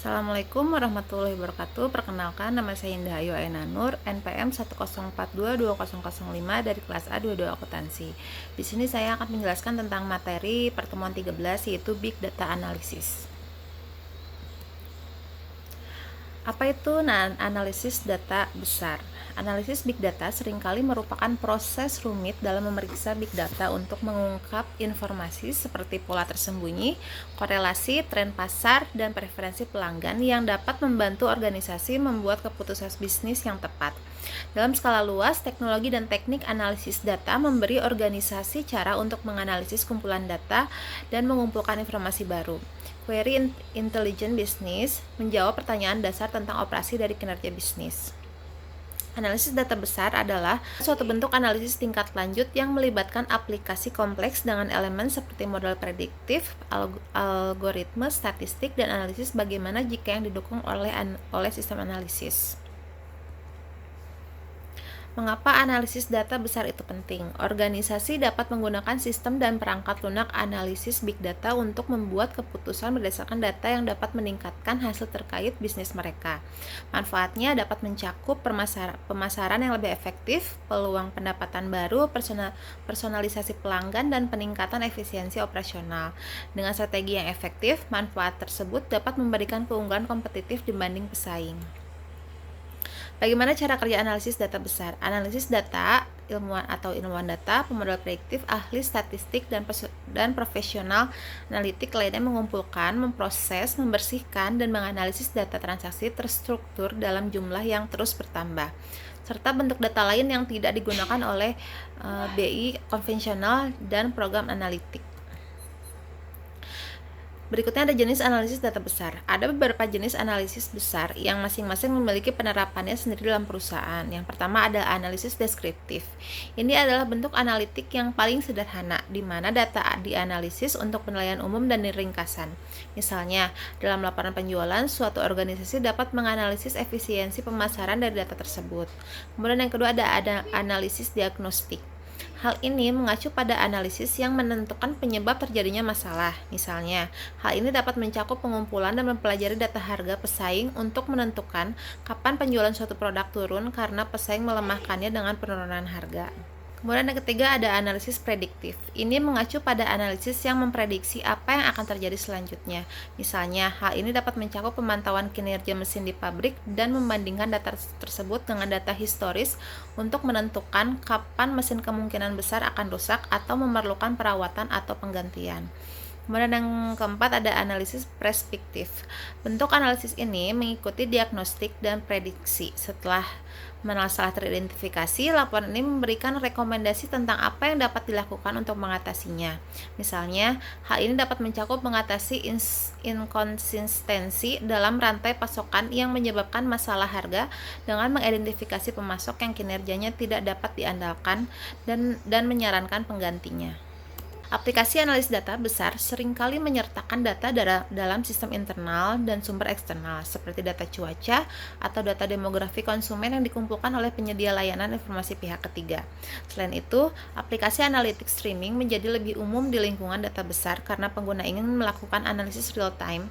Assalamualaikum warahmatullahi wabarakatuh. Perkenalkan, nama saya Indah Ayu Ainanur, NPM 104220005 dari kelas A22 Akuntansi. Di sini saya akan menjelaskan tentang materi pertemuan 13, yaitu Big Data Analysis. Apa itu analisis data besar? Analisis big data seringkali merupakan proses rumit dalam memeriksa big data untuk mengungkap informasi seperti pola tersembunyi, korelasi, tren pasar, dan preferensi pelanggan yang dapat membantu organisasi membuat keputusan bisnis yang tepat. Dalam skala luas, teknologi dan teknik analisis data memberi organisasi cara untuk menganalisis kumpulan data dan mengumpulkan informasi baru. Query Intelligent Business menjawab pertanyaan dasar tentang operasi dari kinerja bisnis. Analisis data besar adalah suatu bentuk analisis tingkat lanjut yang melibatkan aplikasi kompleks dengan elemen seperti model prediktif, algoritma, statistik, dan analisis bagaimana jika yang didukung oleh sistem analisis. Mengapa analisis data besar itu penting? Organisasi dapat menggunakan sistem dan perangkat lunak analisis big data untuk membuat keputusan berdasarkan data yang dapat meningkatkan hasil terkait bisnis mereka. Manfaatnya dapat mencakup pemasaran yang lebih efektif, peluang pendapatan baru, personalisasi pelanggan, dan peningkatan efisiensi operasional. Dengan strategi yang efektif, manfaat tersebut dapat memberikan keunggulan kompetitif dibanding pesaing. Bagaimana cara kerja analisis data besar? Analisis data, ilmuwan data, pemodel prediktif, ahli statistik, dan profesional analitik lainnya mengumpulkan, memproses, membersihkan, dan menganalisis data transaksi terstruktur dalam jumlah yang terus bertambah, serta bentuk data lain yang tidak digunakan oleh BI konvensional dan program analitik. Berikutnya ada jenis analisis data besar. Ada beberapa jenis analisis besar yang masing-masing memiliki penerapannya sendiri dalam perusahaan. Yang pertama ada analisis deskriptif. Ini adalah bentuk analitik yang paling sederhana, di mana data dianalisis untuk penilaian umum dan ringkasan. Misalnya, dalam laporan penjualan, suatu organisasi dapat menganalisis efisiensi pemasaran dari data tersebut. Kemudian yang kedua ada analisis diagnostik. Hal ini mengacu pada analisis yang menentukan penyebab terjadinya masalah. Misalnya, hal ini dapat mencakup pengumpulan dan mempelajari data harga pesaing untuk menentukan kapan penjualan suatu produk turun karena pesaing melemahkannya dengan penurunan harga. Kemudian yang ketiga ada analisis prediktif. Ini mengacu pada analisis yang memprediksi apa yang akan terjadi selanjutnya. Misalnya, hal ini dapat mencakup pemantauan kinerja mesin di pabrik dan membandingkan data tersebut dengan data historis untuk menentukan kapan mesin kemungkinan besar akan rusak atau memerlukan perawatan atau penggantian. Kemudian yang keempat ada analisis perspektif. Bentuk analisis ini mengikuti diagnostik dan prediksi. Setelah masalah teridentifikasi, laporan ini memberikan rekomendasi tentang apa yang dapat dilakukan untuk mengatasinya. Misalnya, hal ini dapat mencakup mengatasi inkonsistensi dalam rantai pasokan yang menyebabkan masalah harga dengan mengidentifikasi pemasok yang kinerjanya tidak dapat diandalkan dan menyarankan penggantinya. Aplikasi analisis data besar seringkali menyertakan data dalam sistem internal dan sumber eksternal, seperti data cuaca atau data demografi konsumen yang dikumpulkan oleh penyedia layanan informasi pihak ketiga. Selain itu, aplikasi analitik streaming menjadi lebih umum di lingkungan data besar karena pengguna ingin melakukan analisis real-time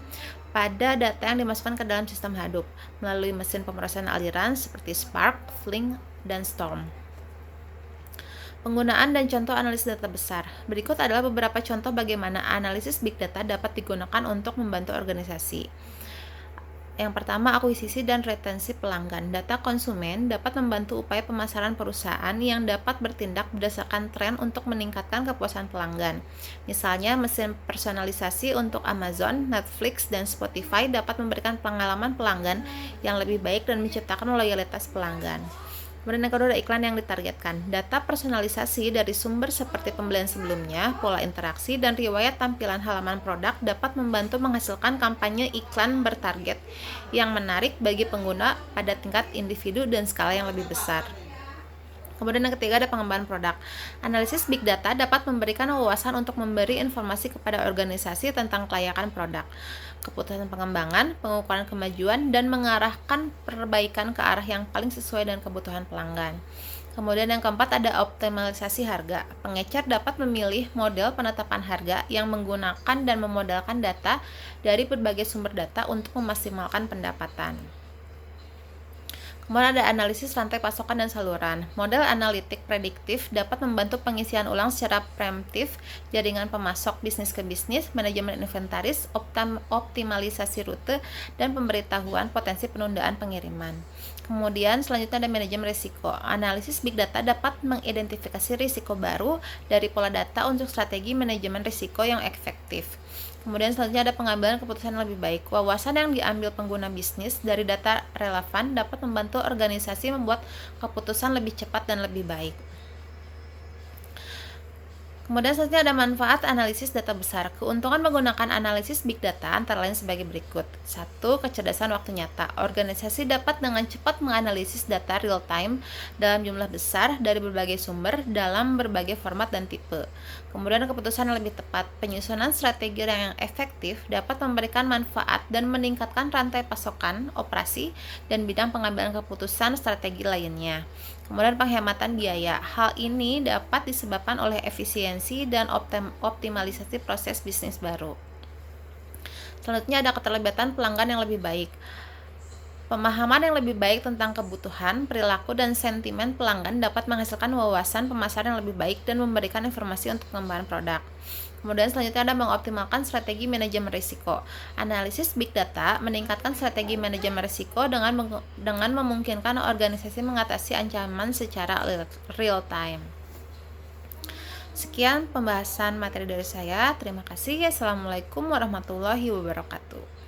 pada data yang dimasukkan ke dalam sistem Hadoop melalui mesin pemrosesan aliran seperti Spark, Flink, dan Storm. Penggunaan dan contoh analisis data besar. Berikut adalah beberapa contoh bagaimana analisis big data dapat digunakan untuk membantu organisasi. Yang pertama, akuisisi dan retensi pelanggan. Data konsumen dapat membantu upaya pemasaran perusahaan yang dapat bertindak berdasarkan tren untuk meningkatkan kepuasan pelanggan. Misalnya, mesin personalisasi untuk Amazon, Netflix, dan Spotify dapat memberikan pengalaman pelanggan yang lebih baik dan menciptakan loyalitas pelanggan. Kemudian yang kedua ada iklan yang ditargetkan. Data personalisasi dari sumber seperti pembelian sebelumnya, pola interaksi, dan riwayat tampilan halaman produk dapat membantu menghasilkan kampanye iklan bertarget yang menarik bagi pengguna pada tingkat individu dan skala yang lebih besar. Kemudian yang ketiga ada pengembangan produk. Analisis big data dapat memberikan wawasan untuk memberi informasi kepada organisasi tentang kelayakan produk, keputusan pengembangan, pengukuran kemajuan, dan mengarahkan perbaikan ke arah yang paling sesuai dengan kebutuhan pelanggan. Kemudian yang keempat ada optimalisasi harga. Pengecer dapat memilih model penetapan harga yang menggunakan dan memodalkan data dari berbagai sumber data untuk memaksimalkan pendapatan. Kemudian ada analisis rantai pasokan dan saluran. Model analitik prediktif dapat membantu pengisian ulang secara preemptif jaringan pemasok bisnis ke bisnis, manajemen inventaris, optimalisasi rute, dan pemberitahuan potensi penundaan pengiriman. Kemudian selanjutnya ada manajemen risiko. Analisis big data dapat mengidentifikasi risiko baru dari pola data untuk strategi manajemen risiko yang efektif. Kemudian selanjutnya ada pengambilan keputusan yang lebih baik. Wawasan yang diambil pengguna bisnis dari data relevan dapat membantu organisasi membuat keputusan lebih cepat dan lebih baik. Kemudian selanjutnya ada manfaat analisis data besar. Keuntungan menggunakan analisis big data antara lain sebagai berikut. 1. Kecerdasan waktu nyata. Organisasi dapat dengan cepat menganalisis data real time dalam jumlah besar dari berbagai sumber dalam berbagai format dan tipe. Kemudian keputusan yang lebih tepat. Penyusunan strategi yang efektif dapat memberikan manfaat dan meningkatkan rantai pasokan, operasi, dan bidang pengambilan keputusan strategi lainnya. Kemudian penghematan biaya. Hal ini dapat disebabkan oleh efisiensi dan optimalisasi proses bisnis baru. Selanjutnya ada keterlibatan pelanggan yang lebih baik. Pemahaman yang lebih baik tentang kebutuhan, perilaku, dan sentimen pelanggan dapat menghasilkan wawasan pemasaran yang lebih baik dan memberikan informasi untuk pengembangan produk. Kemudian selanjutnya ada mengoptimalkan strategi manajemen risiko. Analisis big data meningkatkan strategi manajemen risiko dengan memungkinkan organisasi mengatasi ancaman secara real time. Sekian pembahasan materi dari saya. Terima kasih. Assalamualaikum warahmatullahi wabarakatuh.